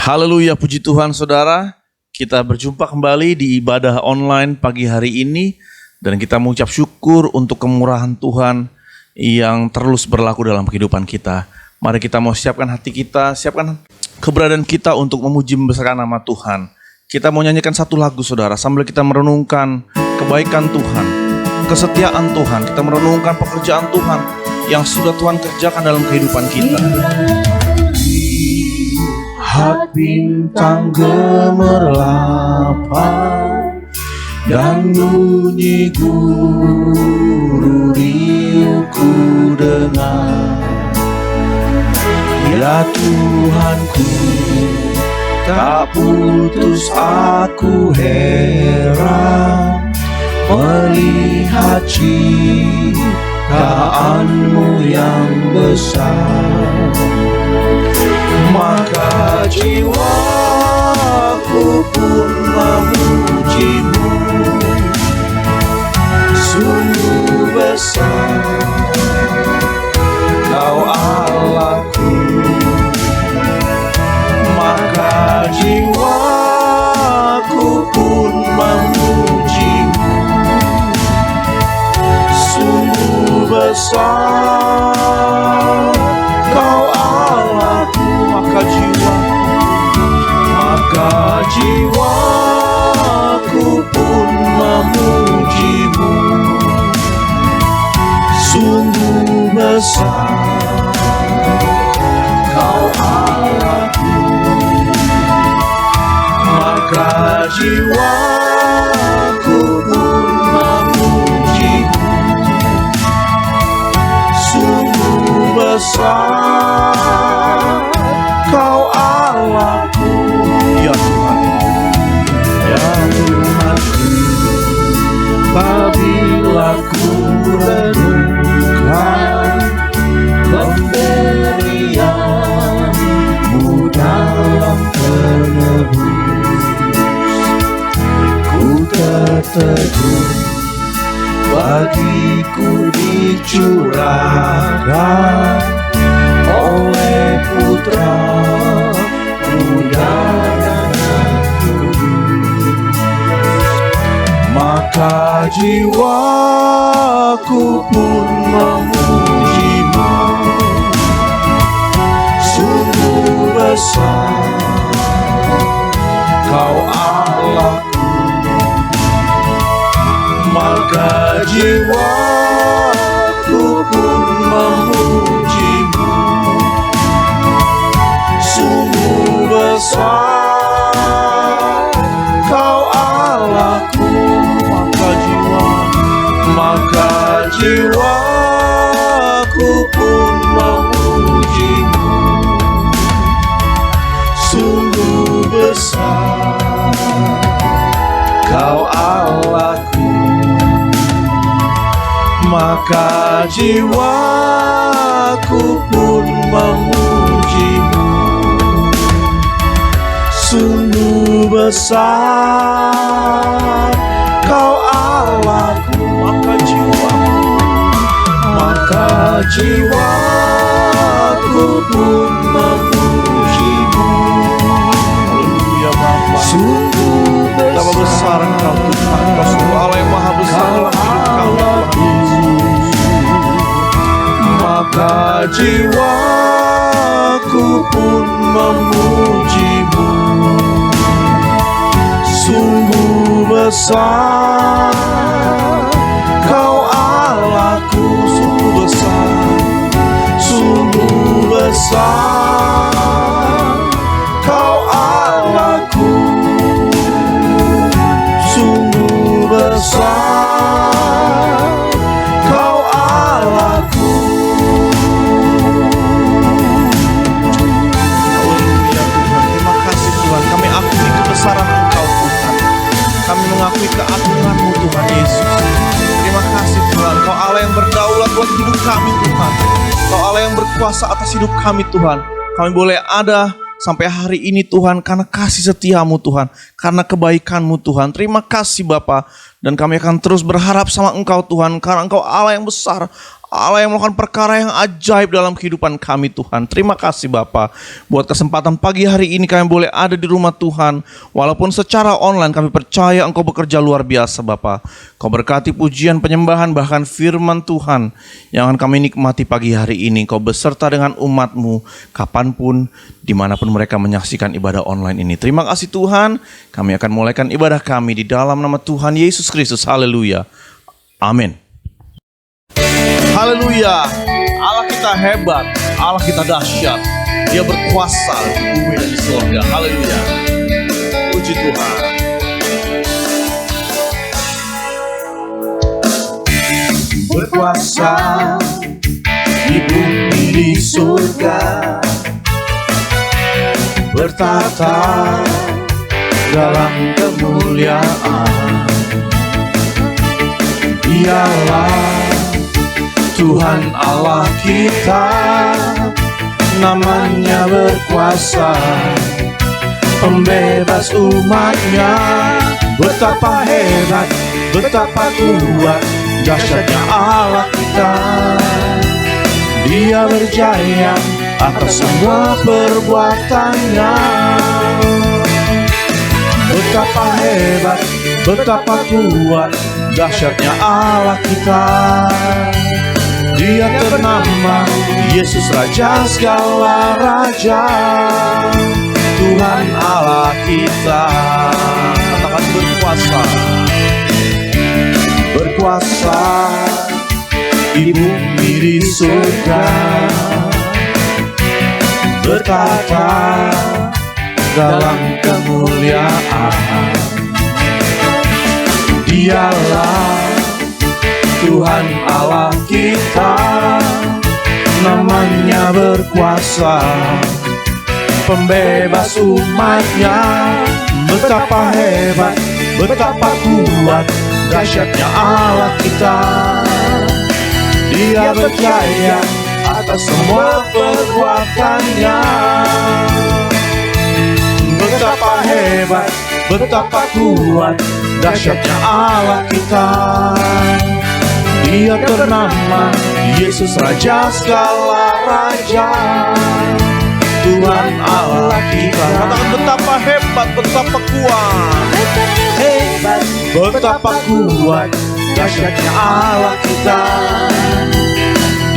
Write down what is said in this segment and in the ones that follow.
Haleluya, puji Tuhan saudara. Kita berjumpa kembali di ibadah online pagi hari ini. Dan kita mengucap syukur untuk kemurahan Tuhan yang terus berlaku dalam kehidupan kita. Mari kita mau siapkan hati kita, siapkan keberadaan kita untuk memuji membesarkan nama Tuhan. Kita mau nyanyikan satu lagu saudara, sambil kita merenungkan kebaikan Tuhan, kesetiaan Tuhan. Kita merenungkan pekerjaan Tuhan yang sudah Tuhan kerjakan dalam kehidupan kita. Lihat bintang gemerlapan dan bunyi guru riuhku dengar. Ya Tuhanku, tak putus aku heran melihat ciptaanmu yang besar. Maka jiwaku pun memujimu, sungguh besar Kau Allahku. Maka jiwaku pun memujimu, sungguh besar Kau Allahku. Maka jiwaku pun memujimu, sungguh besar Kau Allahku. Maka jiwaku pun memujimu, sungguh besar Kau Allahku. Ya Tuhan, ya Tuhanku, apabila ku renungkan pemberian-Mu dalam penebus, ku tertegun bagiku dicurahkan oleh Putra-Mu dan Kudus. Maka jiwaku pun memujimu, sungguh besar Kau Allahku. Maka jiwaku pun memujimu, sungguh besar Kau Allahku. Maka jiwaku pun memujimu, sungguh besar Kau Allahku. Maka jiwaku pun memujimu, sungguh besar Kau Allahku. Maka jiwaku pun memujimu. Haleluya Bapa, sungguh besar Engkau Tuhan. Engkau sungguh Allah yang maha besar dalam hidup kami. Maka jiwaku pun memujimu, sungguh besar Kau Allahku. Sungguh besar, sungguh besar Kau Allahku. Sungguh besar Kau Allahku. Haleluya Tuhan, terima kasih Tuhan. Kami akui kebesaran Engkau Tuhan. Kami mengakui keagungan-Mu Tuhan Yesus. Terima kasih Tuhan, Kau Allah yang berdaulat buat hidup kami Tuhan. Kau Allah yang berkuasa atas hidup kami Tuhan. Kami boleh ada sampai hari ini Tuhan karena kasih setia-Mu Tuhan, karena kebaikan-Mu Tuhan. Terima kasih Bapa. Dan kami akan terus berharap sama Engkau Tuhan, karena Engkau Allah yang besar, Allah yang melakukan perkara yang ajaib dalam kehidupan kami Tuhan. Terima kasih Bapa buat kesempatan pagi hari ini kami boleh ada di rumah Tuhan. Walaupun secara online kami percaya Engkau bekerja luar biasa Bapa. Kau berkati pujian, penyembahan, bahkan firman Tuhan yang akan kami nikmati pagi hari ini. Kau beserta dengan umat-Mu kapanpun, dimanapun mereka menyaksikan ibadah online ini. Terima kasih Tuhan. Kami akan mulaikan ibadah kami di dalam nama Tuhan Yesus Kristus. Haleluya. Amin. Haleluya. Allah kita hebat, Allah kita dahsyat. Dia berkuasa di bumi dan di surga. Haleluya. Puji Tuhan. Berkuasa di bumi di surga, bertata dalam kemuliaan. Dialah Tuhan Allah kita, namanya berkuasa, pembebas umatnya. Betapa hebat, betapa kuat, dahsyatnya Allah kita. Dia berjaya atas semua perbuatannya. Betapa hebat, betapa kuat, dahsyatnya Allah kita. Dia ternama Yesus Raja segala raja, Tuhan Allah kita. Katakan berkuasa. Berkuasa di bumi di surga, bertata dalam kemuliaan. Dialah Tuhan Allah kita, namanya berkuasa, pembebas umatnya. Betapa hebat, betapa kuat, dahsyatnya Allah kita. Dia berjaya atas semua perbuatannya. Betapa hebat, betapa kuat, dahsyatnya Allah kita. Dia ternama Yesus Raja segala raja, Tuhan Allah kita. Katakan betapa hebat, betapa kuat. Hebat, betapa kuat, dahsyatnya Allah kita.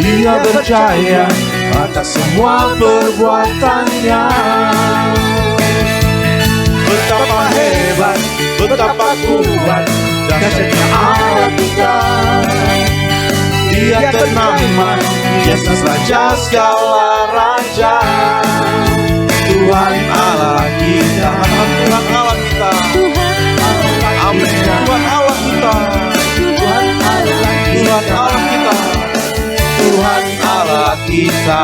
Dia berjaya atas semua perbuatannya. Betapa hebat, betapa kuat, dahsyatnya Allah kita. Dia ternama Yesus Raja segala raja, Tuhan Allah kita. Tuhan Allah kita. Amin. Tuhan Allah kita. Tuhan Allah Tuhan Allah kita. Tuhan Allah kita.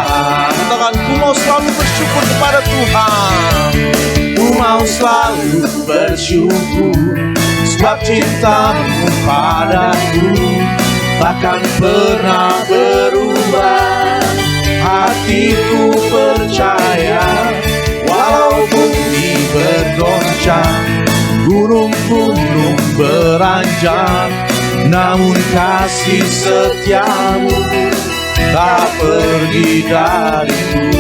Katakan, ku mau selalu bersyukur kepada Tuhan. Ku mau selalu bersyukur, sebab cintamu padaku takkan pernah berubah. Hatiku percaya, walau bumi bergoncang, gunung-gunung beranjak, namun kasih setiamu tak pergi dariku.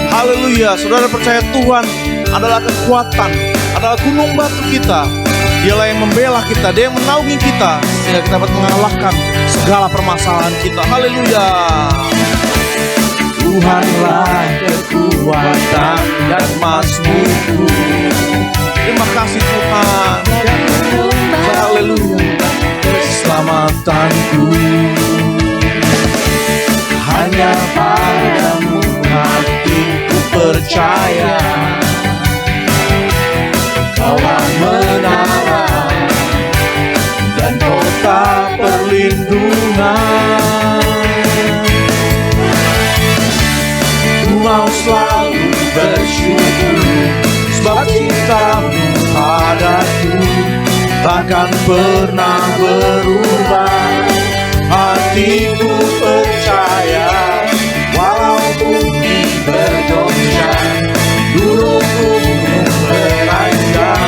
Haleluya. Saudara percaya Tuhan adalah kekuatan, adalah gunung batu kita. Dialah yang membela kita, Dia yang menaungi kita, sehingga kita dapat mengalahkan segala permasalahan kita. Haleluya. Tuhanlah kekuatan dan mazmurku. Terima kasih Tuhan. Haleluya. Keselamatanku hanya padamu hatiku percaya. Kaulah menara dan kota perlindungan. Ku mau selalu bersyukur, sebab cintamu padaku takkan pernah berubah. Hatiku percaya, walau bumi bergoncang, gunung-gunung beranjak,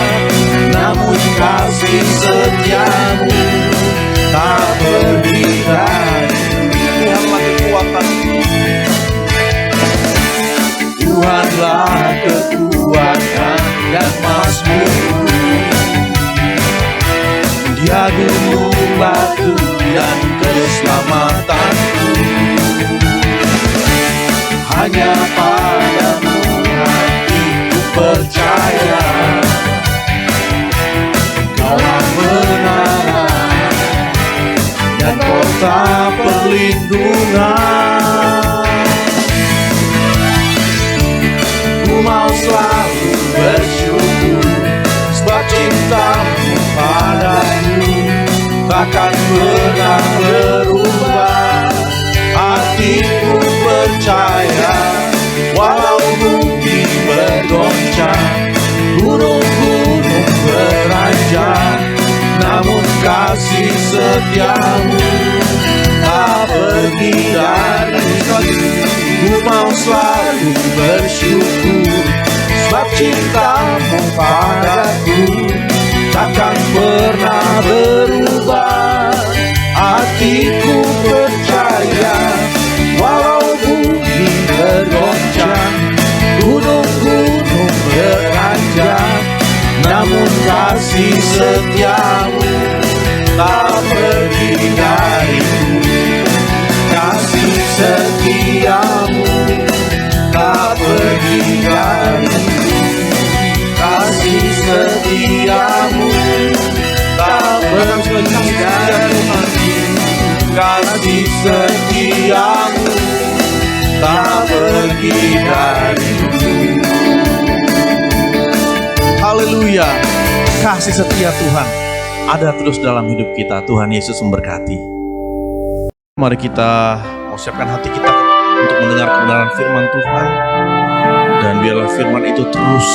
namun kasih setiamu tak pergi dariku. serta perlindungan. Ku mau selalu bersyukur sebab cintamu padaku takkan pernah berubah. Hatiku percaya walau bumi bergoncang, gunung-gunung beranjak, namun kasih setiamu tak pergi dariku. Ku mau selalu bersyukur sebab cintamu padaku takkan pernah berubah. Hatiku percaya walau bumi bergoncang, gunung-gunung beranjak, namun kasih setiamu tak pergi dariku. Kasih setiamu tak pergi dariku. Kasih setiamu tak pergi dariku. Kasih setiamu tak pergi dariku. Haleluya. Kasih setia Tuhan ada terus dalam hidup kita. Tuhan Yesus memberkati. Mari kita siapkan hati kita untuk mendengar kebenaran firman Tuhan. Dan biarlah firman itu terus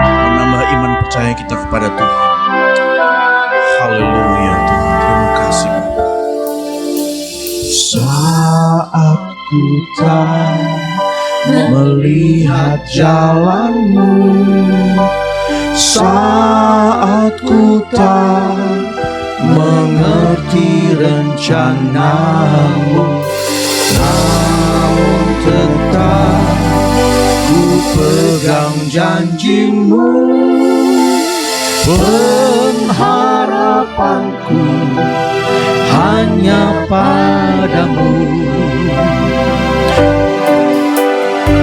menambah iman percaya kita kepada Tuhan. Haleluya Tuhan. Terima kasih Bapa. Saat ku tak melihat jalanmu, saat ku tak mengerti rencanamu, namun tetap ku pegang janjimu. Pengharapanku hanya padamu.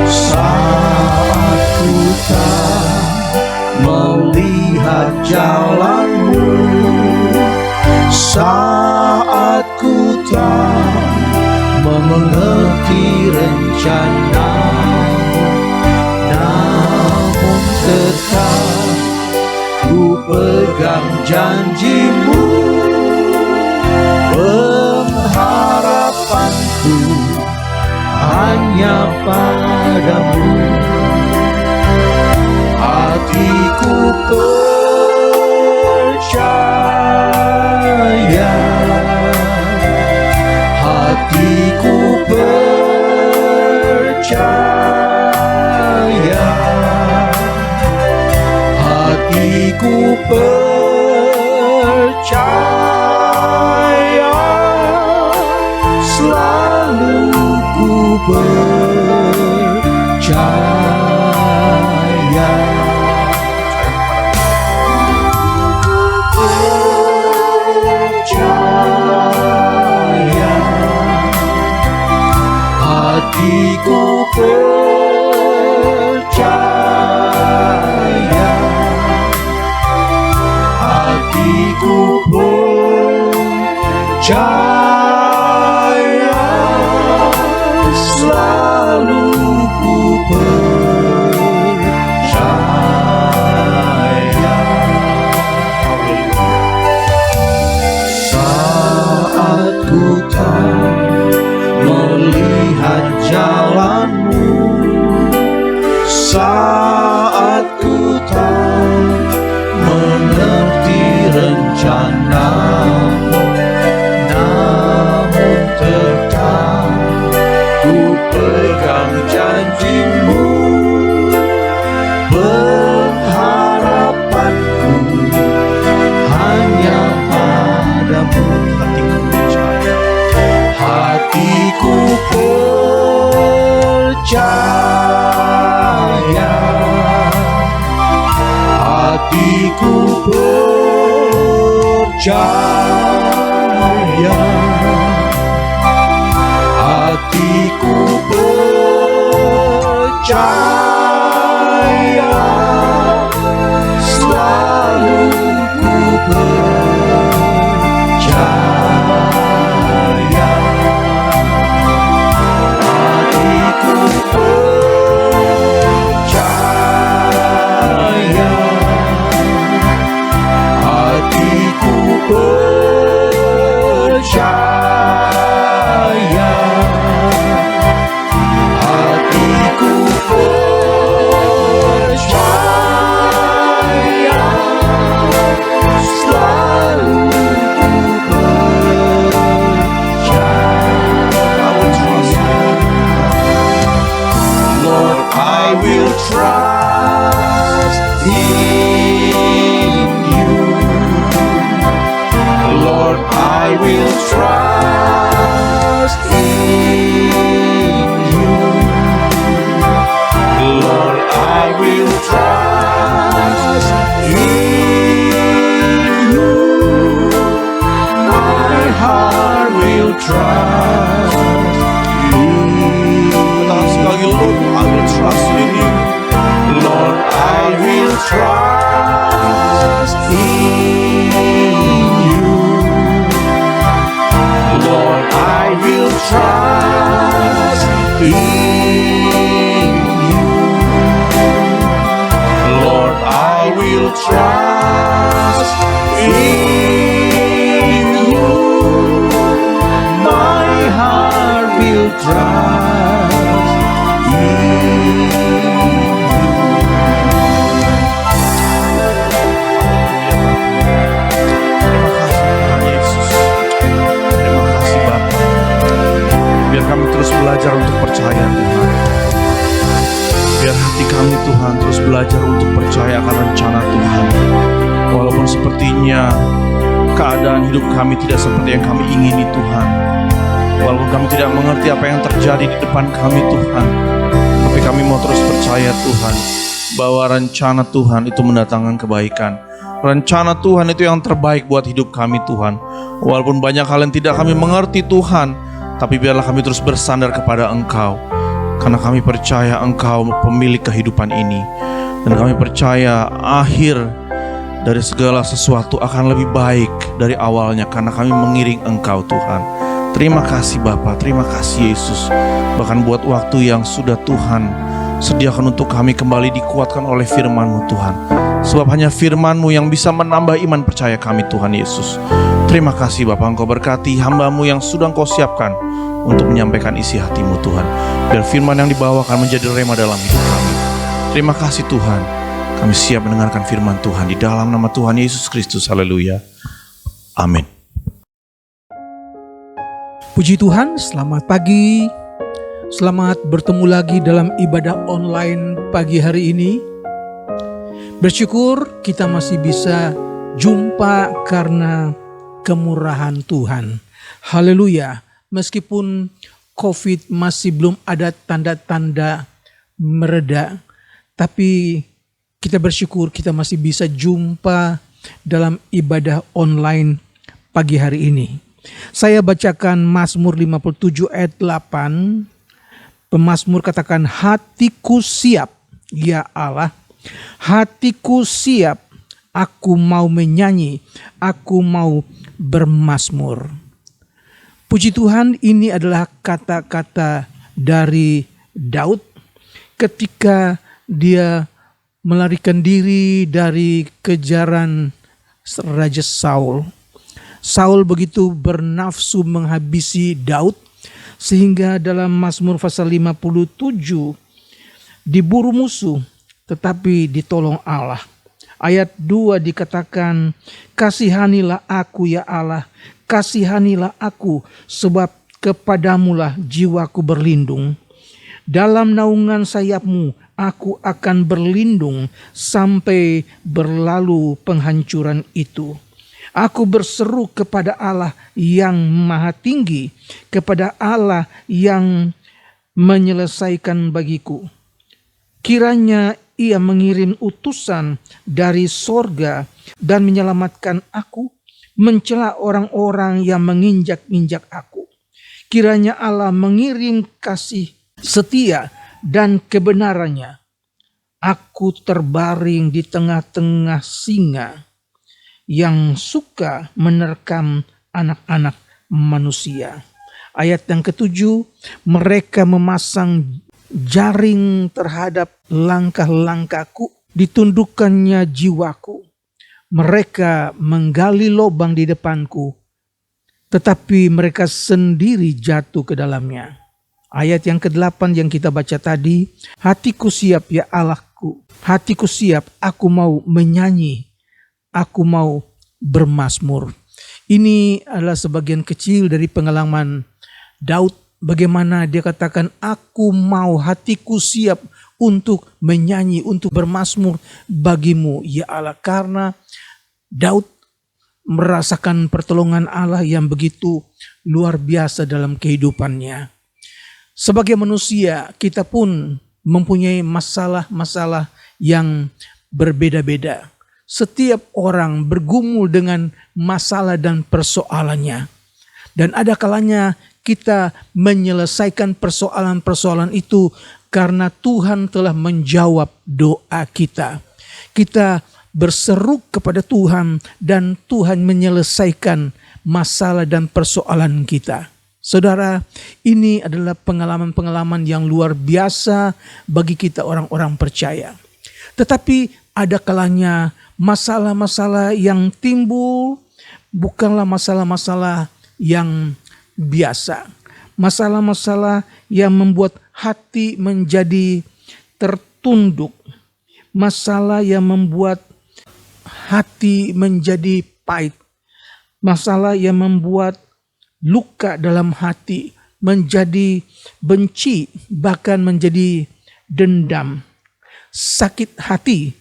Saat ku tak melihat jalanmu, saat ku tak mengerti rencanamu, namun tetap ku pegang janjimu. Pengharapanku hanya padamu. Hatiku percaya, hatiku percaya, hatiku percaya, selalu ku percaya. Percaya, hatiku percaya, hatiku percaya, selalu ku percaya. Saat ku tak melihat jalanmu, saat ku tak mengerti rencanamu, namun tetap ku pegang janjimu. Pengharapanku hanya padamu. Hatiku percaya, hatiku percaya, hatiku percaya, selalu ku percaya. trust in you. Lord, I will trust in you. My heart will trust in you. Katakan sekali lagi, Lord, I will trust in you. Lord, I will trust in you. Lord, I will trust in you. Lord, I will trust in you. My heart will trust in you. Tuhan Yesus. Terima kasih Bapa. Biar kami terus belajar untuk percaya Tuhan. Biar hati kami Tuhan terus belajar untuk percaya akan rencana Tuhan. Walaupun sepertinya keadaan hidup kami tidak seperti yang kami ingini Tuhan. Walaupun kami tidak mengerti apa yang terjadi di depan kami Tuhan. Tapi kami mau terus percaya Tuhan, bahwa rencana Tuhan itu mendatangkan kebaikan. Rencana Tuhan itu yang terbaik buat hidup kami Tuhan. Walaupun banyak hal yang tidak kami mengerti Tuhan, tapi biarlah kami terus bersandar kepada Engkau. Karena kami percaya Engkau pemilik kehidupan ini. Dan kami percaya akhir dari segala sesuatu akan lebih baik dari awalnya, karena kami mengiring Engkau Tuhan. Terima kasih Bapa, terima kasih Yesus. Bahkan buat waktu yang sudah Tuhan sediakan untuk kami kembali dikuatkan oleh firman-Mu Tuhan. Sebab hanya firman-Mu yang bisa menambah iman percaya kami Tuhan Yesus. Terima kasih Bapa, Engkau berkati hamba-Mu yang sudah Engkau siapkan untuk menyampaikan isi hati-Mu Tuhan. Biar firman yang dibawakan menjadi rema dalam hidup kami. Terima kasih Tuhan. Kami siap mendengarkan firman Tuhan di dalam nama Tuhan Yesus Kristus. Haleluya. Amin. Puji Tuhan, selamat pagi. Selamat bertemu lagi dalam ibadah online pagi hari ini. Bersyukur kita masih bisa jumpa karena kemurahan Tuhan. Haleluya. Meskipun COVID masih belum ada tanda-tanda mereda, tapi kita bersyukur kita masih bisa jumpa dalam ibadah online pagi hari ini. Saya bacakan Mazmur 57 ayat 8. Pemazmur katakan, hatiku siap, ya Allah, hatiku siap, aku mau menyanyi, aku mau bermazmur. Puji Tuhan, ini adalah kata-kata dari Daud ketika dia melarikan diri dari kejaran Raja Saul. Saul begitu bernafsu menghabisi Daud, sehingga dalam Mazmur pasal 57 diburu musuh tetapi ditolong Allah. Ayat 2 dikatakan, kasihanilah aku ya Allah, kasihanilah aku, sebab kepadamulah jiwaku berlindung. Dalam naungan sayapmu aku akan berlindung sampai berlalu penghancuran itu. Aku berseru kepada Allah yang maha tinggi, kepada Allah yang menyelesaikan bagiku. Kiranya Ia mengirim utusan dari sorga dan menyelamatkan aku, mencela orang-orang yang menginjak-injak aku. Kiranya Allah mengirim kasih setia dan kebenarannya. Aku terbaring di tengah-tengah singa yang suka menerkam anak-anak manusia. Ayat yang ke-7, mereka memasang jaring terhadap langkah-langkahku, ditundukkannya jiwaku. Mereka menggali lubang di depanku, tetapi mereka sendiri jatuh ke dalamnya. Ayat yang ke-8 yang kita baca tadi, hatiku siap ya Allahku, hatiku siap, aku mau menyanyi, aku mau bermazmur. Ini adalah sebagian kecil dari pengalaman Daud. Bagaimana dia katakan, aku mau, hatiku siap untuk menyanyi, untuk bermazmur bagimu ya Allah. Karena Daud merasakan pertolongan Allah yang begitu luar biasa dalam kehidupannya. Sebagai manusia, kita pun mempunyai masalah-masalah yang berbeda-beda. Setiap orang bergumul dengan masalah dan persoalannya. Dan ada kalanya kita menyelesaikan persoalan-persoalan itu karena Tuhan telah menjawab doa kita. Kita berseru kepada Tuhan dan Tuhan menyelesaikan masalah dan persoalan kita. Saudara, ini adalah pengalaman-pengalaman yang luar biasa bagi kita orang-orang percaya. Tetapi ada kalanya masalah-masalah yang timbul bukanlah masalah-masalah yang biasa. Masalah-masalah yang membuat hati menjadi tertunduk. Masalah yang membuat hati menjadi pahit. Masalah yang membuat luka dalam hati menjadi benci, bahkan menjadi dendam. Sakit hati,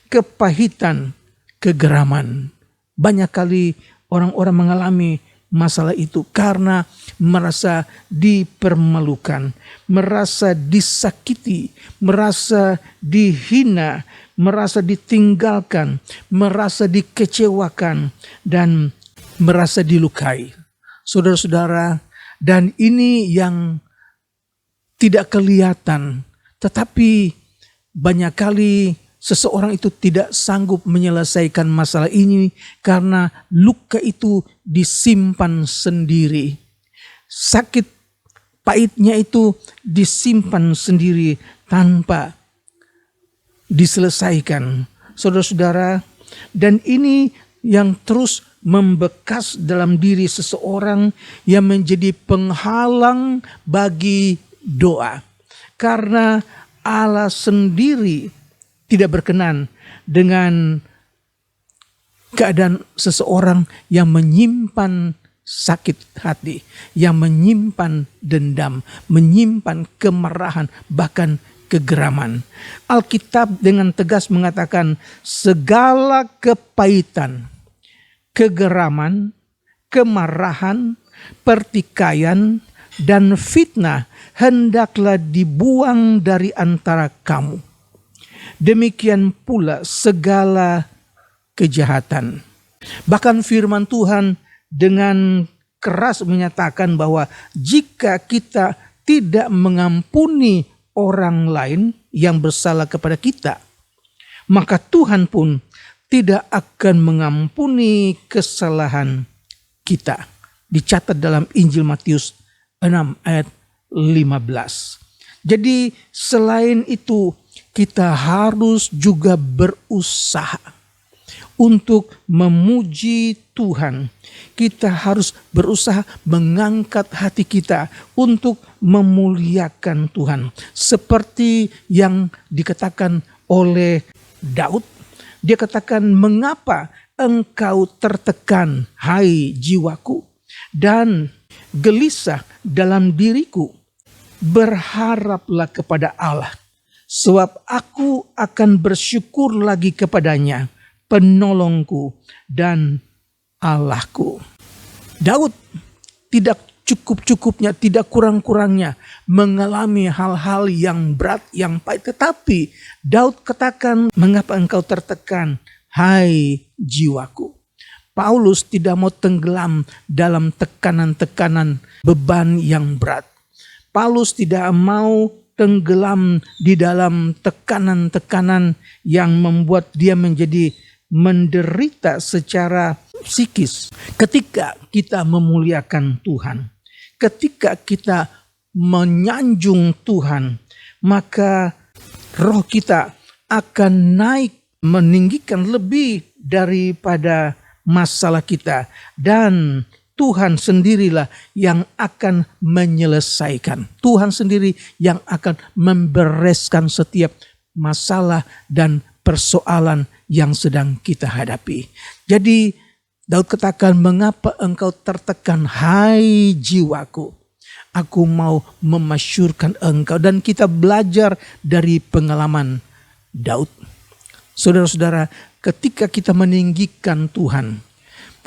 kepahitan, kegeraman. Banyak kali orang-orang mengalami masalah itu karena merasa dipermalukan, merasa disakiti, merasa dihina, merasa ditinggalkan, merasa dikecewakan, dan merasa dilukai. Saudara-saudara, dan ini yang tidak kelihatan, tetapi banyak kali seseorang itu tidak sanggup menyelesaikan masalah ini karena luka itu disimpan sendiri. Sakit pahitnya itu disimpan sendiri tanpa diselesaikan. Saudara-saudara, dan ini yang terus membekas dalam diri seseorang yang menjadi penghalang bagi doa. Karena Allah sendiri tidak berkenan dengan keadaan seseorang yang menyimpan sakit hati, yang menyimpan dendam, menyimpan kemarahan, bahkan kegeraman. Alkitab dengan tegas mengatakan segala kepahitan, kegeraman, kemarahan, pertikaian, dan fitnah hendaklah dibuang dari antara kamu. Demikian pula segala kejahatan. Bahkan firman Tuhan dengan keras menyatakan bahwa jika kita tidak mengampuni orang lain yang bersalah kepada kita, maka Tuhan pun tidak akan mengampuni kesalahan kita. Dicatat dalam Injil Matius 6 ayat 15. Jadi selain itu kita harus juga berusaha untuk memuji Tuhan. Kita harus berusaha mengangkat hati kita untuk memuliakan Tuhan. Seperti yang dikatakan oleh Daud. Dia katakan, mengapa engkau tertekan, hai jiwaku, dan gelisah dalam diriku. Berharaplah kepada Allah. Sebab aku akan bersyukur lagi kepadanya, penolongku dan Allahku. Daud tidak cukup-cukupnya, tidak kurang-kurangnya mengalami hal-hal yang berat, yang pahit. Tetapi Daud katakan, mengapa engkau tertekan, hai jiwaku. Paulus tidak mau tenggelam dalam tekanan-tekanan beban yang berat. Paulus tidak mau tenggelam di dalam tekanan-tekanan yang membuat dia menjadi menderita secara psikis. Ketika kita memuliakan Tuhan, ketika kita menyanjung Tuhan, maka roh kita akan naik, meninggikan lebih daripada masalah kita, dan Tuhan sendirilah yang akan menyelesaikan. Tuhan sendiri yang akan membereskan setiap masalah dan persoalan yang sedang kita hadapi. Jadi Daud katakan, mengapa engkau tertekan, hai jiwaku. Aku mau memasyurkan engkau. Dan kita belajar dari pengalaman Daud. Saudara-saudara, ketika kita meninggikan Tuhan,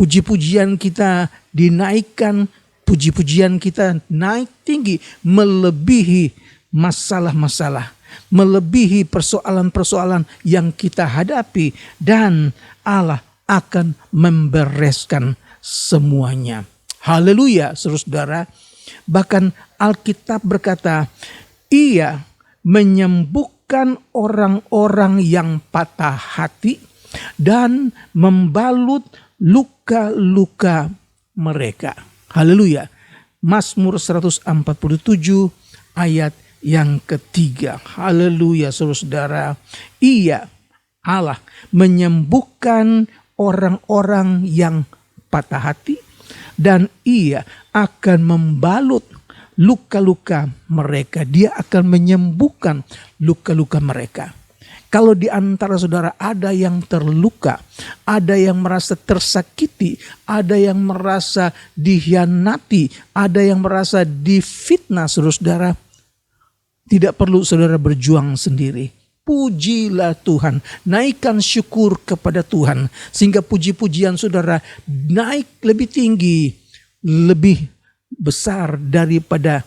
Puji-pujian kita dinaikkan, puji-pujian kita naik tinggi melebihi masalah-masalah, melebihi persoalan-persoalan yang kita hadapi, dan Allah akan membereskan semuanya. Haleluya, saudara. Bahkan Alkitab berkata, Ia menyembuhkan orang-orang yang patah hati dan membalut luka-luka mereka. Haleluya. Mazmur 147 ayat yang ketiga. Haleluya, saudara. Ia, Allah, menyembuhkan orang-orang yang patah hati dan Ia akan membalut luka-luka mereka. Dia akan menyembuhkan luka-luka mereka. Kalau di antara saudara ada yang terluka, ada yang merasa tersakiti, ada yang merasa dikhianati, ada yang merasa difitnah, saudara, tidak perlu saudara berjuang sendiri. Pujilah Tuhan, naikkan syukur kepada Tuhan, sehingga puji-pujian saudara naik lebih tinggi, lebih besar daripada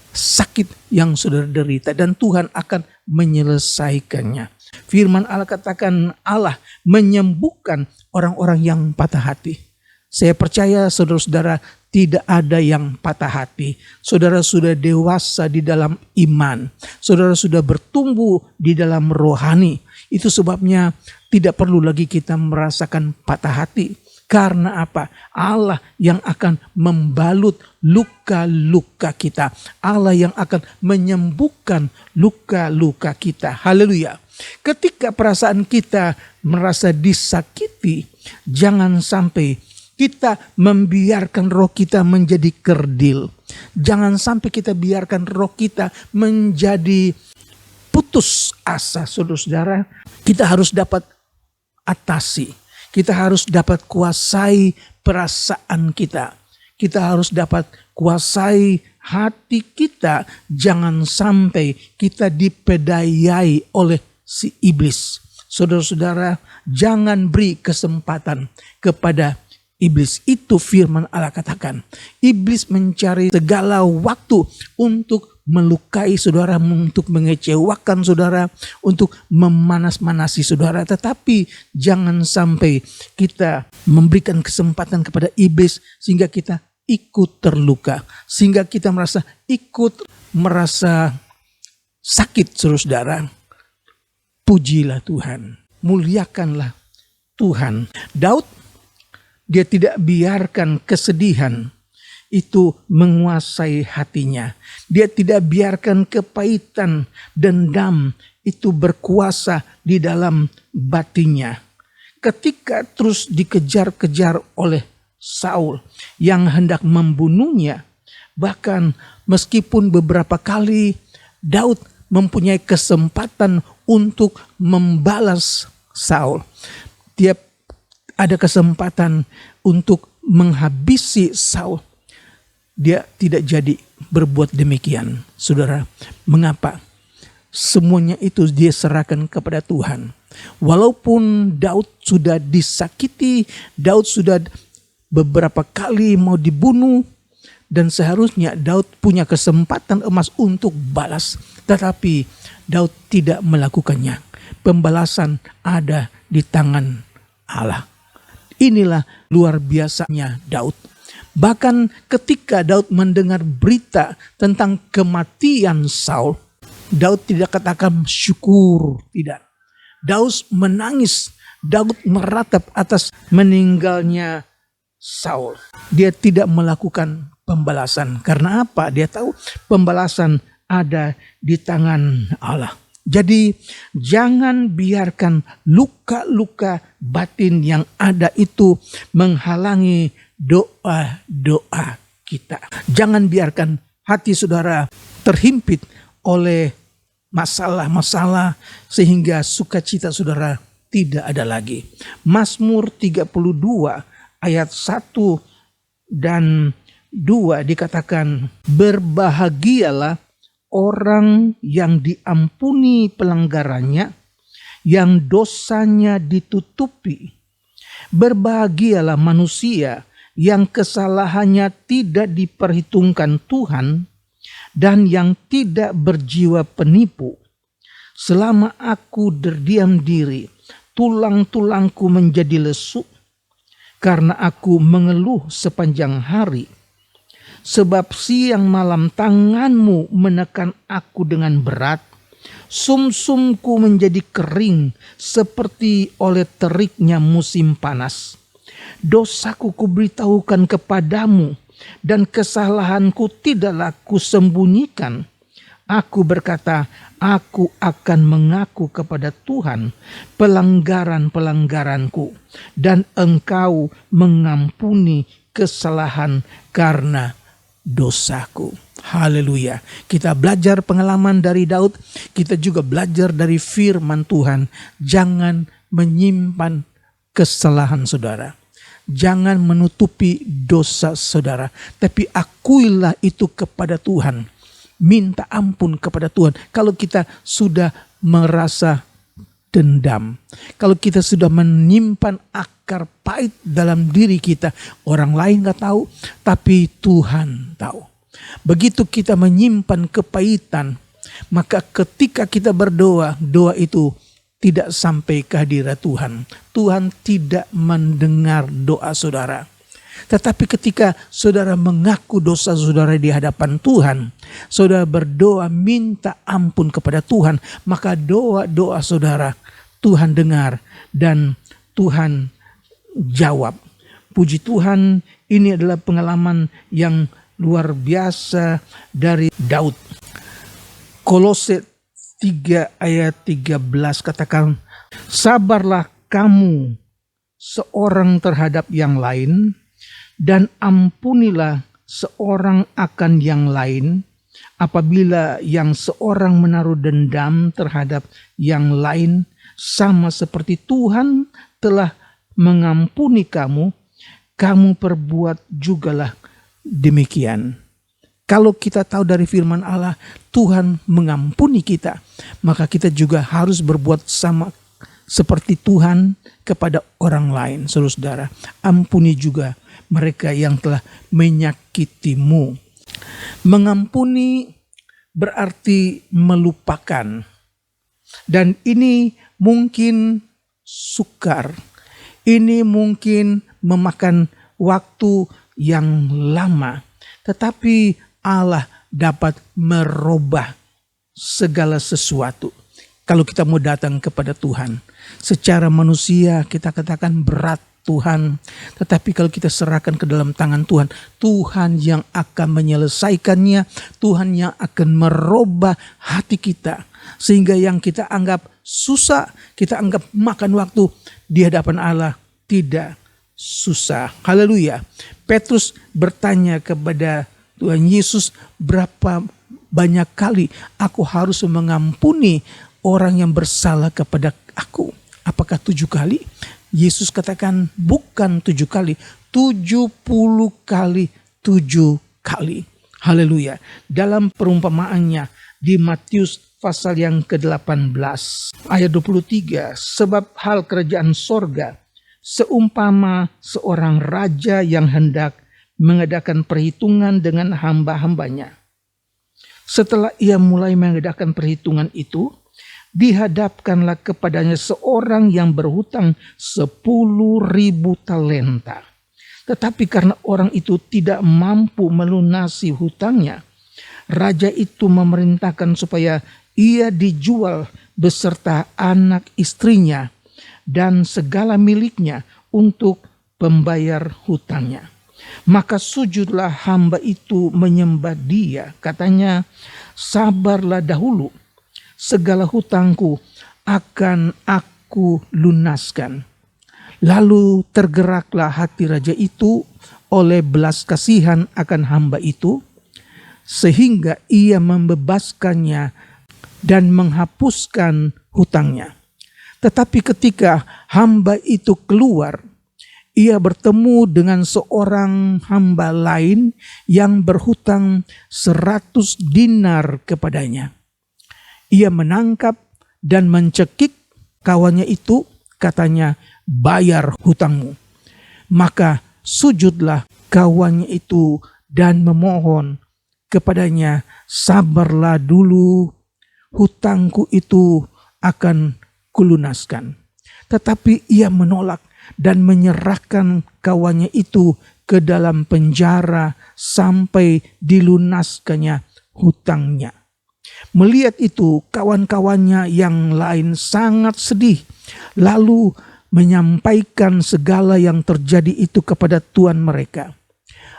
sakit yang saudara derita, dan Tuhan akan menyelesaikannya. Firman Allah katakan Allah menyembuhkan orang-orang yang patah hati. Saya percaya saudara-saudara tidak ada yang patah hati. Saudara sudah dewasa di dalam iman. Saudara sudah bertumbuh di dalam rohani. Itu sebabnya tidak perlu lagi kita merasakan patah hati. Karena apa? Allah yang akan membalut luka-luka kita. Allah yang akan menyembuhkan luka-luka kita. Haleluya. Ketika perasaan kita merasa disakiti, jangan sampai kita membiarkan roh kita menjadi kerdil. Jangan sampai kita biarkan roh kita menjadi putus asa, saudara-saudara. Kita harus dapat atasi. Kita harus dapat kuasai perasaan kita. Kita harus dapat kuasai hati kita. Jangan sampai kita dipedayai oleh si iblis. Saudara-saudara, jangan beri kesempatan kepada iblis. Itu firman Allah katakan. Iblis mencari segala waktu untuk melukai saudara, untuk mengecewakan saudara, untuk memanas-manasi saudara. Tetapi jangan sampai kita memberikan kesempatan kepada iblis sehingga kita ikut terluka, sehingga kita merasa sakit, saudara. Pujilah Tuhan, muliakanlah Tuhan. Daud, dia tidak biarkan kesedihan itu menguasai hatinya. Dia tidak biarkan kepahitan, dendam itu berkuasa di dalam batinnya. Ketika terus dikejar-kejar oleh Saul yang hendak membunuhnya, bahkan meskipun beberapa kali Daud mempunyai kesempatan untuk membalas Saul, dia ada kesempatan untuk menghabisi Saul. Dia tidak jadi berbuat demikian, saudara. Mengapa? Semuanya itu dia serahkan kepada Tuhan. Walaupun Daud sudah disakiti, Daud sudah beberapa kali mau dibunuh, dan seharusnya Daud punya kesempatan emas untuk balas. Tetapi Daud tidak melakukannya. Pembalasan ada di tangan Allah. Inilah luar biasanya Daud. Bahkan ketika Daud mendengar berita tentang kematian Saul, Daud tidak katakan syukur, tidak. Daud menangis, Daud meratap atas meninggalnya Saul. Dia tidak melakukan pembalasan. Karena apa? Dia tahu pembalasan ada di tangan Allah. Jadi jangan biarkan luka-luka batin yang ada itu menghalangi doa-doa kita. Jangan biarkan hati saudara terhimpit oleh masalah-masalah sehingga sukacita saudara tidak ada lagi. Mazmur 32 ayat 1 dan 2 dikatakan, berbahagialah orang yang diampuni pelanggarannya, yang dosanya ditutupi. Berbahagialah manusia yang kesalahannya tidak diperhitungkan Tuhan dan yang tidak berjiwa penipu. Selama aku berdiam diri, tulang-tulangku menjadi lesu karena aku mengeluh sepanjang hari. Sebab siang malam tanganmu menekan aku dengan berat. Sumsumku menjadi kering seperti oleh teriknya musim panas. Dosaku kuberitahukan kepadamu dan kesalahanku tidaklah kusembunyikan. Aku berkata, aku akan mengaku kepada Tuhan pelanggaran-pelanggaranku, dan Engkau mengampuni kesalahan karena dosaku. Haleluya. Kita belajar pengalaman dari Daud, kita juga belajar dari firman Tuhan. Jangan menyimpan kesalahan saudara. Jangan menutupi dosa saudara, tapi akuilah itu kepada Tuhan. Minta ampun kepada Tuhan. Kalau kita sudah merasa dendam, kalau kita sudah menyimpan akar pahit dalam diri kita, orang lain gak tahu, tapi Tuhan tahu. Begitu kita menyimpan kepahitan, maka ketika kita berdoa, doa itu tidak sampai ke hadirat Tuhan. Tuhan tidak mendengar doa saudara. Tetapi ketika saudara mengaku dosa saudara di hadapan Tuhan, saudara berdoa minta ampun kepada Tuhan, maka doa-doa saudara Tuhan dengar dan Tuhan jawab. Puji Tuhan, ini adalah pengalaman yang luar biasa dari Daud. Kolose 3 ayat 13 katakan, sabarlah kamu seorang terhadap yang lain, dan ampunilah seorang akan yang lain apabila yang seorang menaruh dendam terhadap yang lain, sama seperti Tuhan telah mengampuni kamu, kamu perbuat jugalah demikian. Kalau kita tahu dari firman Allah, Tuhan mengampuni kita, maka kita juga harus berbuat sama seperti Tuhan kepada orang lain. Saudara-saudara, ampuni juga mereka yang telah menyakitimu. Mengampuni berarti melupakan. Dan ini mungkin sukar. Ini mungkin memakan waktu yang lama. Tetapi Allah dapat merubah segala sesuatu. Kalau kita mau datang kepada Tuhan, secara manusia kita katakan berat Tuhan. Tetapi kalau kita serahkan ke dalam tangan Tuhan, Tuhan yang akan menyelesaikannya, Tuhan yang akan merubah hati kita. Sehingga yang kita anggap susah, kita anggap makan waktu, di hadapan Allah tidak susah. Haleluya. Petrus bertanya kepada Tuhan Yesus, berapa banyak kali aku harus mengampuni orang yang bersalah kepada aku? Apakah 7 kali? Yesus katakan bukan 7 kali, 70 kali 7 kali. Haleluya. Dalam perumpamaannya di Matius pasal yang ke-18 ayat 23, sebab hal kerajaan sorga seumpama seorang raja yang hendak mengadakan perhitungan dengan hamba-hambanya. Setelah ia mulai mengadakan perhitungan itu, dihadapkanlah kepadanya seorang yang berhutang 10.000 talenta. Tetapi karena orang itu tidak mampu melunasi hutangnya, raja itu memerintahkan supaya ia dijual beserta anak istrinya dan segala miliknya untuk pembayar hutangnya. Maka sujudlah hamba itu menyembah dia. Katanya, sabarlah dahulu, segala hutangku akan aku lunaskan. Lalu tergeraklah hati raja itu oleh belas kasihan akan hamba itu, sehingga ia membebaskannya dan menghapuskan hutangnya. Tetapi ketika hamba itu keluar, ia bertemu dengan seorang hamba lain yang berhutang 100 dinar kepadanya. Ia menangkap dan mencekik kawannya itu, katanya, bayar hutangmu. Maka sujudlah kawannya itu dan memohon kepadanya, sabarlah dulu, hutangku itu akan kulunaskan. Tetapi ia menolak dan menyerahkan kawannya itu ke dalam penjara sampai dilunaskannya hutangnya. Melihat itu, kawan-kawannya yang lain sangat sedih, lalu menyampaikan segala yang terjadi itu kepada tuan mereka.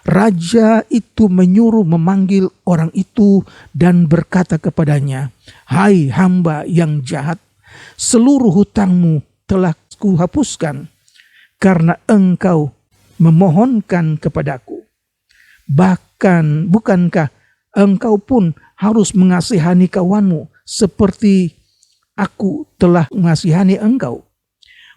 Raja itu menyuruh memanggil orang itu dan berkata kepadanya, "Hai hamba yang jahat, seluruh hutangmu telah kuhapuskan karena engkau memohonkan kepadaku. Bahkan bukankah engkau pun harus mengasihani kawanmu seperti aku telah mengasihani engkau?"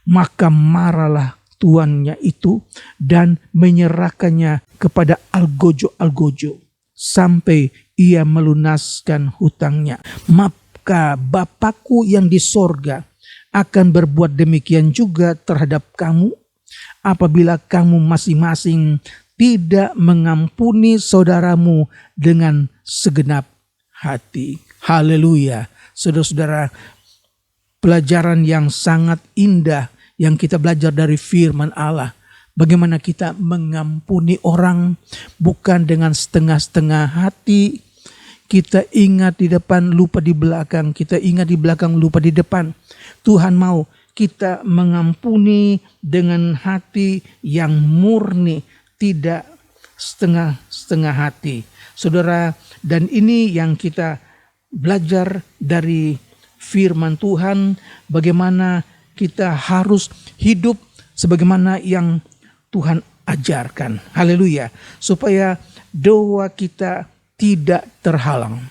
Maka marahlah tuannya itu dan menyerahkannya kepada algojo-algojo sampai ia melunaskan hutangnya. Maka Bapakku yang di sorga akan berbuat demikian juga terhadap kamu apabila kamu masing-masing tidak mengampuni saudaramu dengan segenap hati. Haleluya. Saudara-saudara, pelajaran yang sangat indah yang kita belajar dari firman Allah. Bagaimana kita mengampuni orang bukan dengan setengah-setengah hati. Kita ingat di depan, lupa di belakang. Kita ingat di belakang, lupa di depan. Tuhan mau kita mengampuni dengan hati yang murni, tidak setengah-setengah hati. Saudara, dan ini yang kita belajar dari firman Tuhan, bagaimana kita harus hidup sebagaimana yang Tuhan ajarkan. Haleluya. Supaya doa kita tidak terhalang.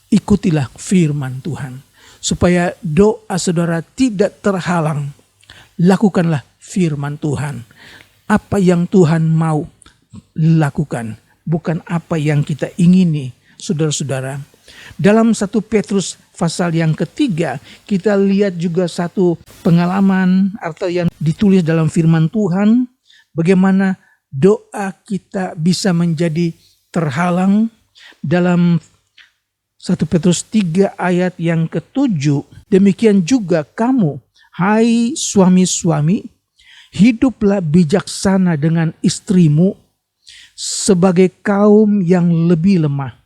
Ikutilah firman Tuhan. Supaya doa saudara tidak terhalang. Lakukanlah firman Tuhan. Apa yang Tuhan mau lakukan. Bukan apa yang kita ingini, saudara-saudara. Dalam 1 Petrus pasal yang ketiga, kita lihat juga satu pengalaman atau yang ditulis dalam firman Tuhan, bagaimana doa kita bisa menjadi terhalang. Dalam 1 Petrus 3 ayat yang ke-7, demikian juga kamu, hai suami-suami, hiduplah bijaksana dengan istrimu sebagai kaum yang lebih lemah.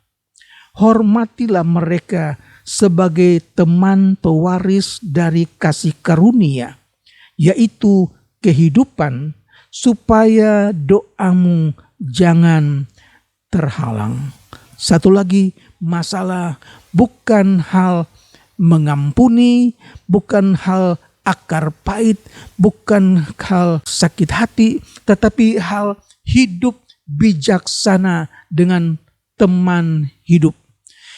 Hormatilah mereka sebagai teman pewaris dari kasih karunia, yaitu kehidupan, supaya doamu jangan terhalang. Satu lagi masalah, bukan hal mengampuni, bukan hal akar pahit, bukan hal sakit hati, tetapi hal hidup bijaksana dengan teman hidup.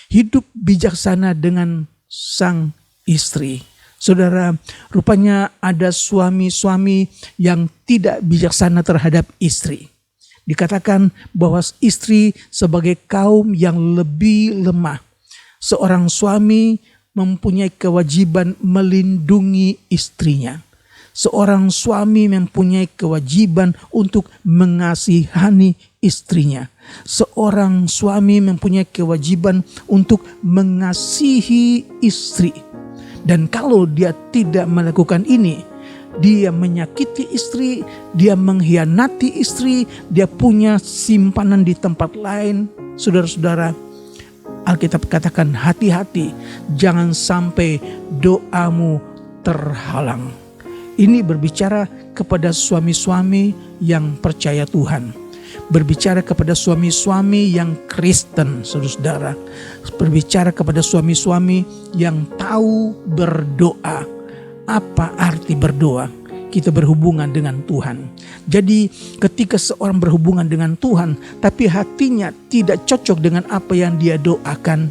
Hidup bijaksana dengan sang istri. Saudara, rupanya ada suami-suami yang tidak bijaksana terhadap istri. Dikatakan bahwa istri sebagai kaum yang lebih lemah. Seorang suami mempunyai kewajiban melindungi istrinya. Seorang suami mempunyai kewajiban untuk mengasihani istrinya. Seorang suami mempunyai kewajiban untuk mengasihi istri. Dan kalau dia tidak melakukan ini, dia menyakiti istri, dia mengkhianati istri, dia punya simpanan di tempat lain. Saudara-saudara, Alkitab katakan hati-hati, jangan sampai doamu terhalang. Ini berbicara kepada suami-suami yang percaya Tuhan. Berbicara kepada suami-suami yang Kristen, saudara-saudara. Berbicara kepada suami-suami yang tahu berdoa. Apa arti berdoa? Kita berhubungan dengan Tuhan. Jadi ketika seorang berhubungan dengan Tuhan, tapi hatinya tidak cocok dengan apa yang dia doakan,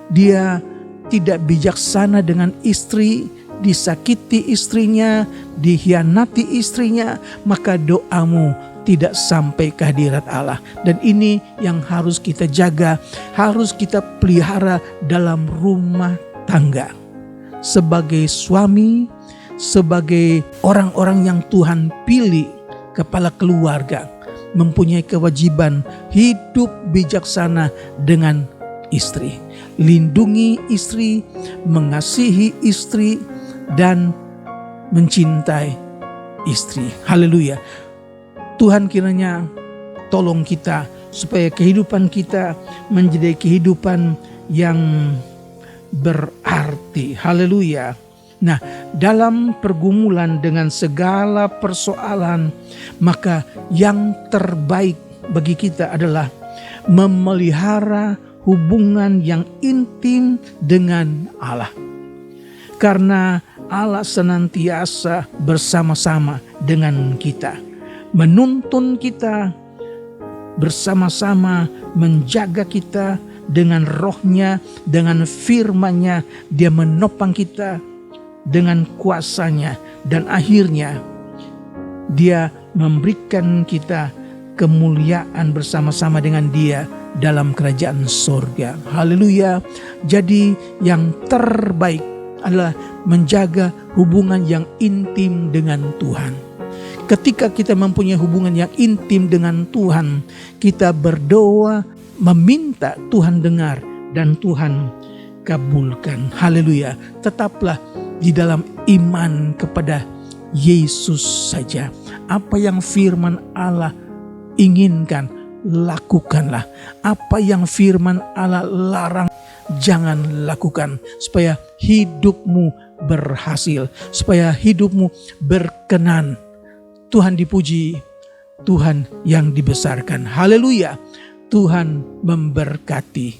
dia tidak bijaksana dengan istri, disakiti istrinya, dikhianati istrinya, maka doamu tidak sampai ke hadirat Allah. Dan ini yang harus kita jaga, harus kita pelihara dalam rumah tangga. Sebagai suami, sebagai orang-orang yang Tuhan pilih, kepala keluarga mempunyai kewajiban hidup bijaksana dengan istri. Lindungi istri, mengasihi istri, dan mencintai istri. Haleluya. Tuhan kiranya tolong kita supaya kehidupan kita menjadi kehidupan yang berarti. Haleluya. Nah, dalam pergumulan dengan segala persoalan, maka yang terbaik bagi kita adalah memelihara hubungan yang intim dengan Allah. Karena Allah senantiasa bersama-sama dengan kita, menuntun kita, bersama-sama menjaga kita dengan rohnya, dengan firman-Nya. Dia menopang kita dengan kuasanya, dan akhirnya Dia memberikan kita kemuliaan bersama-sama dengan Dia dalam kerajaan sorga. Haleluya. Jadi yang terbaik adalah menjaga hubungan yang intim dengan Tuhan. Ketika kita mempunyai hubungan yang intim dengan Tuhan, kita berdoa, meminta Tuhan dengar, dan Tuhan kabulkan. Haleluya. Tetaplah di dalam iman kepada Yesus saja. Apa yang firman Allah inginkan, lakukanlah. Apa yang firman Allah larang, jangan lakukan. Supaya hidupmu berhasil, supaya hidupmu berkenan. Tuhan dipuji, Tuhan yang dibesarkan. Haleluya. Tuhan memberkati.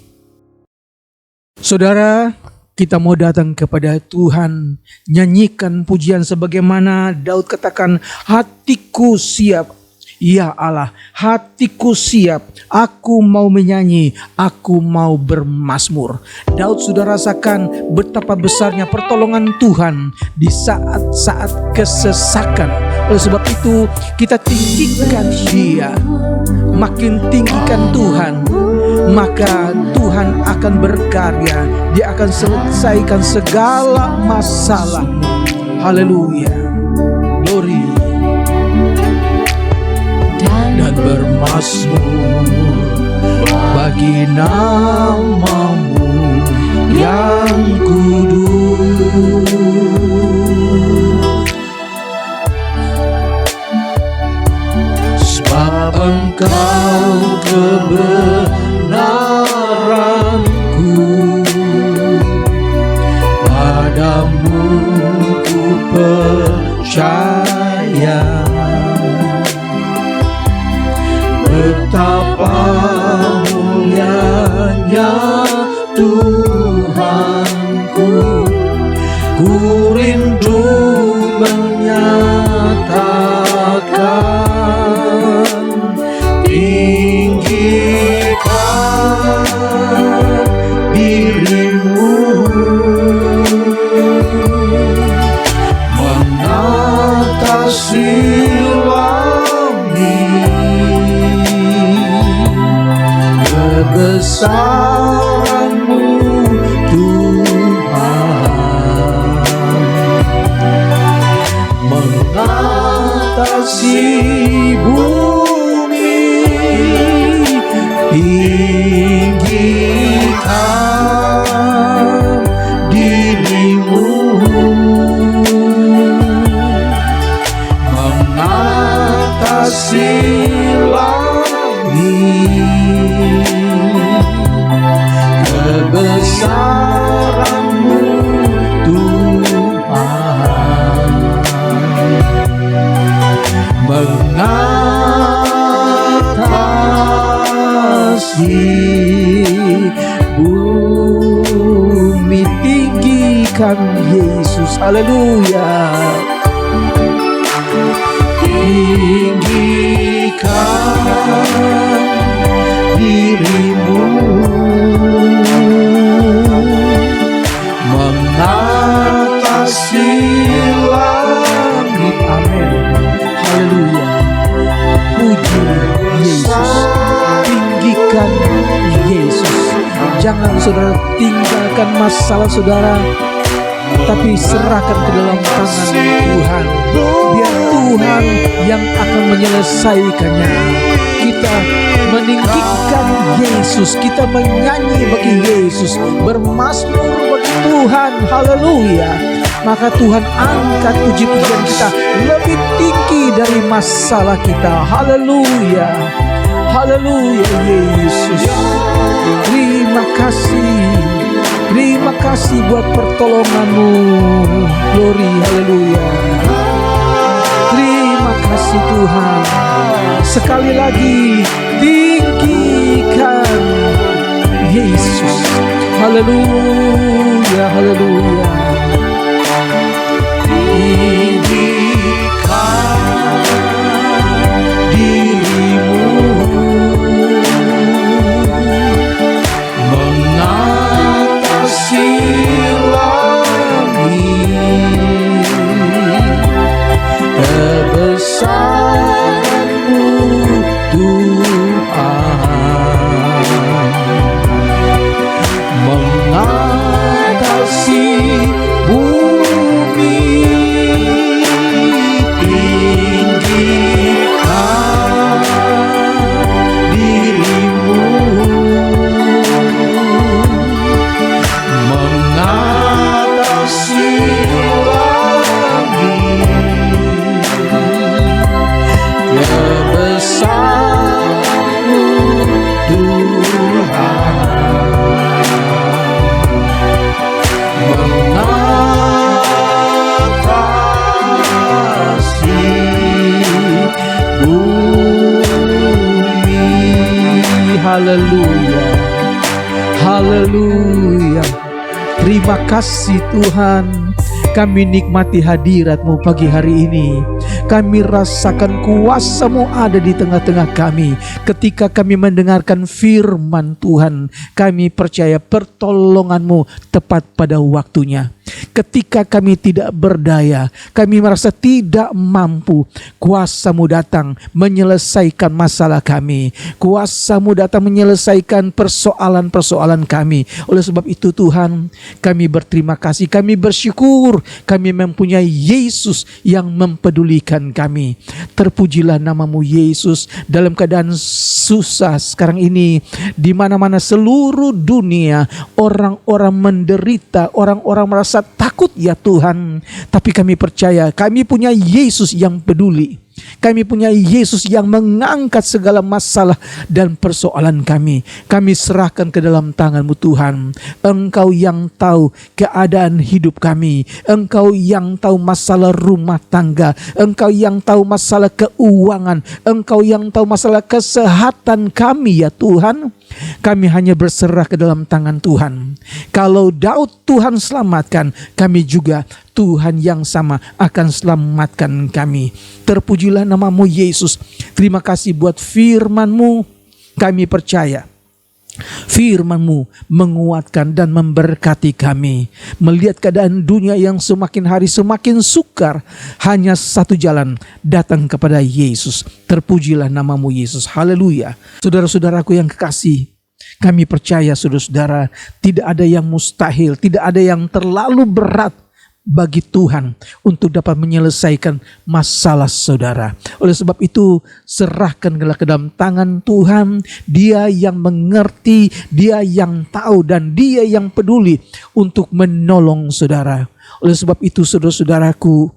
Saudara, kita mau datang kepada Tuhan, nyanyikan pujian sebagaimana Daud katakan, hatiku siap, ya Allah, hatiku siap, aku mau menyanyi, aku mau bermazmur. Daud sudah rasakan betapa besarnya pertolongan Tuhan di saat-saat kesesakan. Oleh sebab itu kita tinggikan Dia, makin tinggikan Tuhan, maka Tuhan akan berkarya. Dia akan selesaikan segala masalahmu. Haleluya. Glory. Dan bermazmur bagi nama-Mu yang kudus. Sebab Engkau kebenaranku, padamu ku percaya. Betapa mulianya Tuhanku, ku rindu menyatakan, tinggikan dirimu, mengatasi kebesaran-Mu Tuhan, mengatasi bumi, tinggikan dirimu, mengatasi kebesaran-Mu Tuhan, mengatasi bumi. Tinggikan Yesus. Haleluya. Tinggikan dirimu, mengatasi langit. Amin. Haleluya. Puji Yesus. Tinggikan Yesus. Jangan saudara tinggalkan masalah saudara, tapi serahkan ke dalam tangan Tuhan. Biar Tuhan Tuhan yang akan menyelesaikannya. Kita meninggikan Yesus, kita menyanyi bagi Yesus, bermazmur bagi Tuhan. Haleluya. Maka Tuhan angkat puji-pujian kita lebih tinggi dari masalah kita. Haleluya. Haleluya Yesus. Terima kasih. Terima kasih buat pertolongan-Mu. Glory, haleluya. Terima kasih Tuhan. Sekali lagi tinggikan Yesus. Haleluya, haleluya. Tinggikan dirimu, mengatasi langit, kebesaran-Mu Tuhan, mengatasi bumi. Tinggikan dirimu, mengatasi langit, kebesaran-Mu Tuhan, mengatasi bumi. Haleluya, haleluya. Terima kasih Tuhan. Kami nikmati hadirat-Mu pagi hari ini. Kami rasakan kuasa-Mu ada di tengah-tengah kami. Ketika kami mendengarkan firman Tuhan, kami percaya pertolongan-Mu tepat pada waktunya. Ketika kami tidak berdaya, kami merasa tidak mampu, kuasa-Mu datang menyelesaikan masalah kami. Kuasa-Mu datang menyelesaikan persoalan-persoalan kami. Oleh sebab itu Tuhan, kami berterima kasih, kami bersyukur, kami mempunyai Yesus yang mempedulikan kami. Terpujilah nama-Mu Yesus. Dalam keadaan susah sekarang ini, di mana-mana seluruh dunia, orang-orang menderita, orang-orang merasa takut ya Tuhan. Tapi kami percaya kami punya Yesus yang peduli. Kami punya Yesus yang mengangkat segala masalah dan persoalan kami. Kami serahkan ke dalam tangan-Mu Tuhan. Engkau yang tahu keadaan hidup kami. Engkau yang tahu masalah rumah tangga. Engkau yang tahu masalah keuangan. Engkau yang tahu masalah kesehatan kami ya Tuhan. Kami hanya berserah ke dalam tangan Tuhan. Kalau Daud Tuhan selamatkan, kami juga Tuhan yang sama akan selamatkan kami. Terpujilah nama-Mu Yesus. Terima kasih buat firman-Mu. Kami percaya firman-Mu menguatkan dan memberkati kami. Melihat keadaan dunia yang semakin hari semakin sukar, hanya satu jalan, datang kepada Yesus. Terpujilah nama-Mu Yesus. Haleluya. Saudara-saudaraku yang kekasih, kami percaya saudara-saudara, tidak ada yang mustahil, tidak ada yang terlalu berat bagi Tuhan untuk dapat menyelesaikan masalah saudara. Oleh sebab itu, serahkanlah ke dalam tangan Tuhan. Dia yang mengerti, Dia yang tahu, dan Dia yang peduli untuk menolong saudara. Oleh sebab itu, saudara-saudaraku,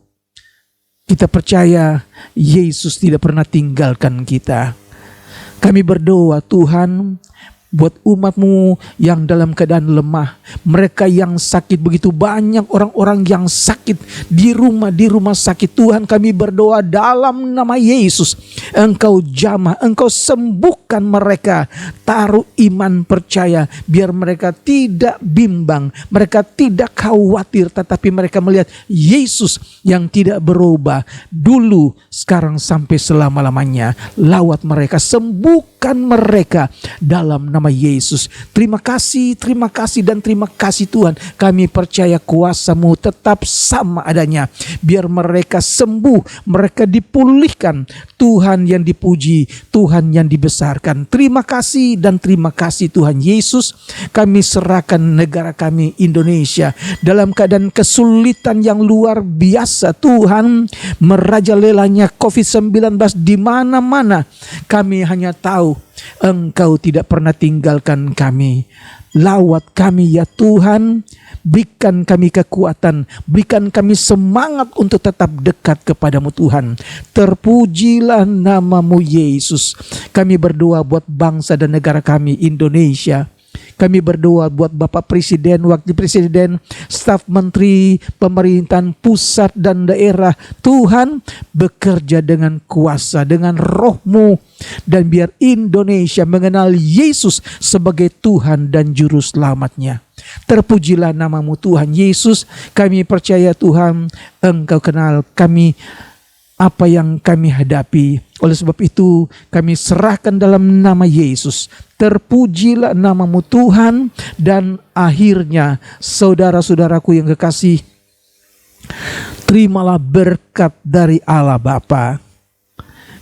kita percaya Yesus tidak pernah tinggalkan kita. Kami berdoa Tuhan, buat umat-Mu yang dalam keadaan lemah, mereka yang sakit, begitu banyak orang-orang yang sakit di rumah sakit. Tuhan, kami berdoa dalam nama Yesus, Engkau jamah, Engkau sembuhkan mereka. Taruh iman percaya, biar mereka tidak bimbang, mereka tidak khawatir, tetapi mereka melihat Yesus yang tidak berubah, dulu, sekarang, sampai selama-lamanya. Lawat mereka, sembuhkan mereka dalam nama nama Yesus. Terima kasih, dan terima kasih Tuhan. Kami percaya kuasa-Mu tetap sama adanya. Biar mereka sembuh, mereka dipulihkan. Tuhan yang dipuji, Tuhan yang dibesarkan. Terima kasih dan terima kasih Tuhan Yesus. Kami serahkan negara kami Indonesia dalam keadaan kesulitan yang luar biasa. Tuhan, merajalelanya COVID-19 di mana-mana. Kami hanya tahu Engkau tidak pernah tinggalkan kami. Lawat kami ya Tuhan, berikan kami kekuatan, berikan kami semangat untuk tetap dekat kepadamu Tuhan. Terpujilah namamu Yesus. Kami berdoa buat bangsa dan negara kami Indonesia. Kami berdoa buat Bapak Presiden, Wakil Presiden, staf menteri, pemerintahan pusat dan daerah. Tuhan, bekerja dengan kuasa, dengan roh-Mu. Dan biar Indonesia mengenal Yesus sebagai Tuhan dan Juru Selamatnya. Terpujilah namamu Tuhan Yesus. Kami percaya Tuhan, Engkau kenal kami, apa yang kami hadapi. Oleh sebab itu kami serahkan dalam nama Yesus. Terpujilah namamu Tuhan. Dan akhirnya saudara-saudaraku yang kekasih, terimalah berkat dari Allah Bapa,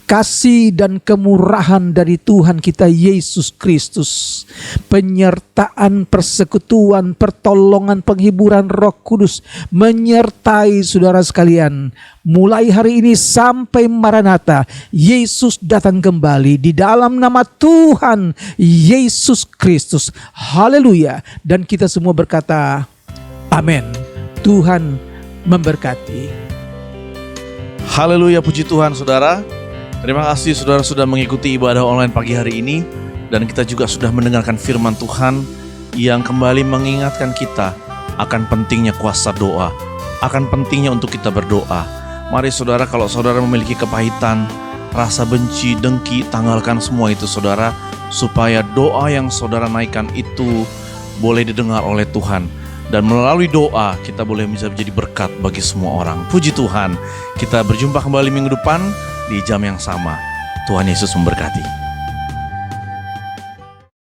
kasih dan kemurahan dari Tuhan kita Yesus Kristus, penyertaan, persekutuan, pertolongan, penghiburan Roh Kudus menyertai saudara sekalian. Mulai hari ini sampai Maranatha, Yesus datang kembali di dalam nama Tuhan Yesus Kristus. Haleluya. Dan kita semua berkata, amin. Tuhan memberkati. Haleluya, puji Tuhan saudara. Terima kasih saudara sudah mengikuti ibadah online pagi hari ini. Dan kita juga sudah mendengarkan firman Tuhan yang kembali mengingatkan kita akan pentingnya kuasa doa, akan pentingnya untuk kita berdoa. Mari saudara, kalau saudara memiliki kepahitan, rasa benci, dengki, tanggalkan semua itu saudara, supaya doa yang saudara naikkan itu boleh didengar oleh Tuhan. Dan melalui doa kita boleh bisa menjadi berkat bagi semua orang. Puji Tuhan. Kita berjumpa kembali minggu depan di jam yang sama. Tuhan Yesus memberkati.